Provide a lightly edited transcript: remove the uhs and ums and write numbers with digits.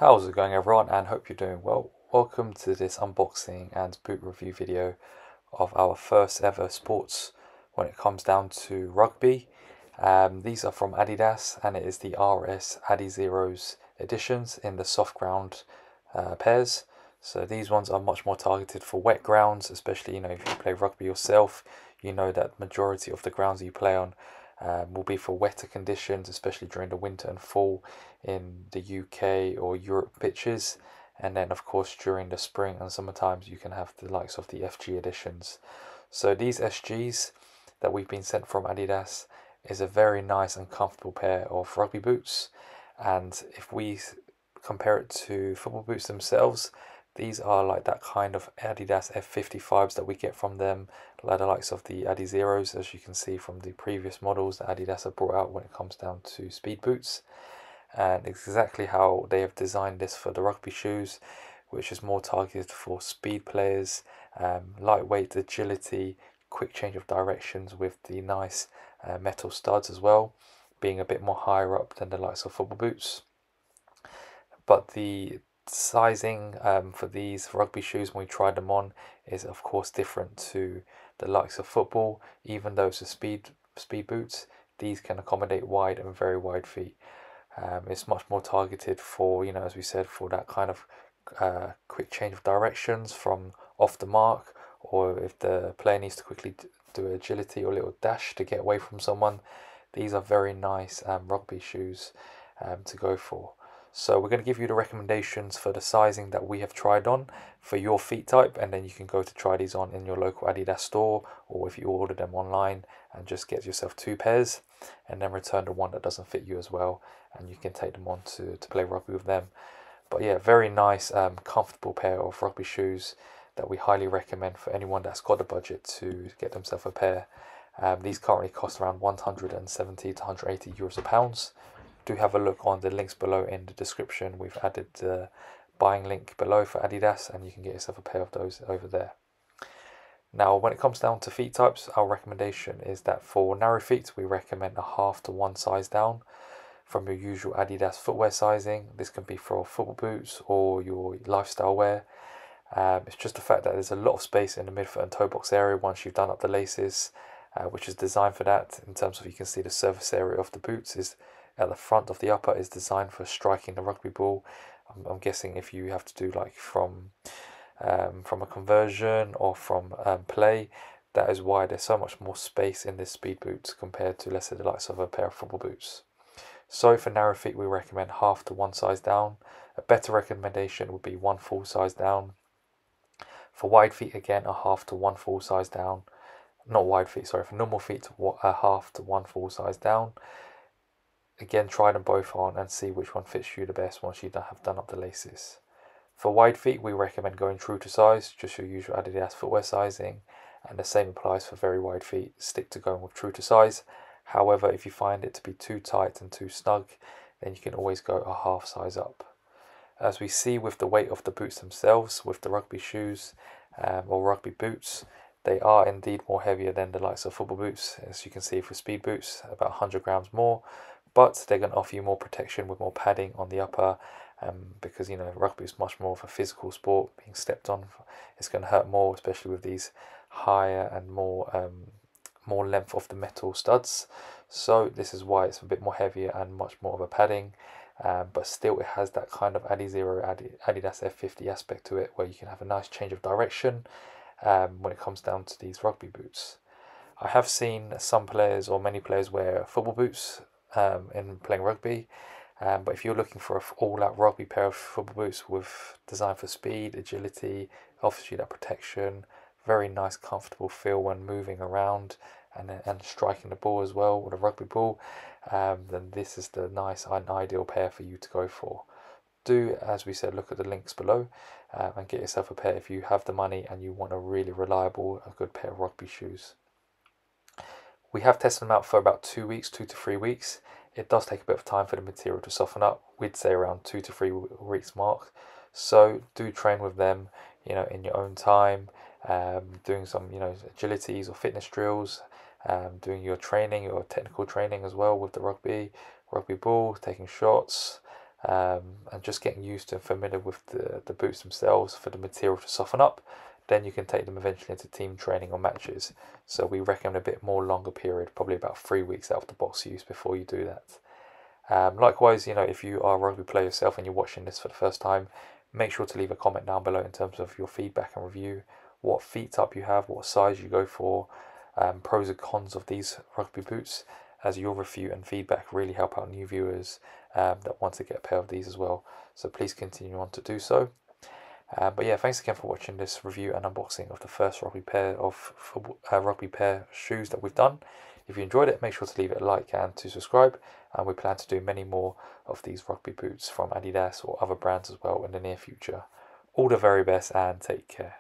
How's it going everyone, and hope you're doing well. Welcome to this unboxing and boot review video of our first ever sports when it comes down to rugby. These are from Adidas and it is the RS Adizeros editions in the soft ground pairs. So these ones are much more targeted for wet grounds, especially if you play rugby yourself, you know that majority of the grounds you play on will be for wetter conditions, especially during the winter and fall in the UK or Europe pitches. And then, of course, during the spring and summer times, you can have the likes of the FG editions. So these SGs that we've been sent from Adidas is a very nice and comfortable pair of rugby boots. And if we compare it to football boots themselves, these are like that kind of Adidas F50 vibes that we get from them, like the likes of the Adizeros, as you can see from the previous models that Adidas have brought out when it comes down to speed boots. And exactly how they have designed this for the rugby shoes, which is more targeted for speed players, lightweight agility, quick change of directions with the nice metal studs as well, being a bit more higher up than the likes of football boots. But the sizing for these rugby shoes when we tried them on is of course different to the likes of football. Even though it's a speed boots, these can accommodate wide and very wide feet. It's much more targeted for, as we said, for that kind of quick change of directions from off the mark, or if the player needs to quickly do agility or a little dash to get away from someone. These are very nice rugby shoes to go for. So we're going to give you the recommendations for the sizing that we have tried on for your feet type, and then you can go to try these on in your local Adidas store, or if you order them online and just get yourself 2 pairs and then return the one that doesn't fit you as well, and you can take them on to play rugby with them. But yeah, very nice comfortable pair of rugby shoes that we highly recommend for anyone that's got the budget to get themselves a pair. These currently cost around 170 to 180 euros a pound. Do have a look on the links below in the description. We've added the buying link below for Adidas, and you can get yourself a pair of those over there. Now, when it comes down to feet types, our recommendation is that for narrow feet, we recommend a half to 1 size down from your usual Adidas footwear sizing. This can be for football boots or your lifestyle wear. It's just the fact that there's a lot of space in the midfoot and toe box area once you've done up the laces, which is designed for that. In terms of, you can see the surface area of the boots is at the front of the upper is designed for striking the rugby ball. I'm guessing if you have to do like from a conversion or from play, that is why there's so much more space in this speed boots compared to, let's say, the likes of a pair of football boots. So for narrow feet, we recommend half to 1 size down. A better recommendation would be 1 full size down. For wide feet, again, a half to 1 full size down. Not wide feet, sorry, for normal feet, a half to 1 full size down. Again, try them both on and see which one fits you the best once you have done up the laces. For wide feet, we recommend going true to size, just your usual Adidas footwear sizing, and the same applies for very wide feet. Stick to going with true to size. However, if you find it to be too tight and too snug, then you can always go a half size up. As we see with the weight of the boots themselves, with the rugby shoes or rugby boots, they are indeed more heavier than the likes of football boots. As you can see for speed boots, about 100 grams more, but they're going to offer you more protection with more padding on the upper, because rugby is much more of a physical sport. Being stepped on, it's going to hurt more, especially with these higher and more length of the metal studs. So this is why it's a bit more heavier and much more of a padding, but still it has that kind of Adizero Adidas F50 aspect to it, where you can have a nice change of direction when it comes down to these rugby boots. I have seen some players or many players wear football boots in playing rugby, but if you're looking for an all-out rugby pair of football boots with designed for speed, agility, offers you that protection, very nice comfortable feel when moving around and striking the ball as well with a rugby ball, then this is the nice and ideal pair for you to go for. Do, as we said, look at the links below and get yourself a pair if you have the money and you want a really reliable, a good pair of rugby shoes. We have tested them out for about 2 weeks, 2 to 3 weeks. It does take a bit of time for the material to soften up. We'd say around 2 to 3 weeks mark. So do train with them, in your own time, doing some, agilities or fitness drills, doing your training, your technical training as well with the rugby ball, taking shots, and just getting used to and familiar with the boots themselves for the material to soften up. Then you can take them eventually into team training or matches. So we recommend a bit more longer period, probably about 3 weeks out of the box use before you do that. Likewise, if you are a rugby player yourself and you're watching this for the first time, make sure to leave a comment down below in terms of your feedback and review, what feet type you have, what size you go for, pros and cons of these rugby boots, as your review and feedback really help out new viewers that want to get a pair of these as well. So please continue on to do so. But yeah, thanks again for watching this review and unboxing of the first rugby pair of rugby pair shoes that we've done. If you enjoyed it, make sure to leave it a like and to subscribe. And we plan to do many more of these rugby boots from Adidas or other brands as well in the near future. All the very best and take care.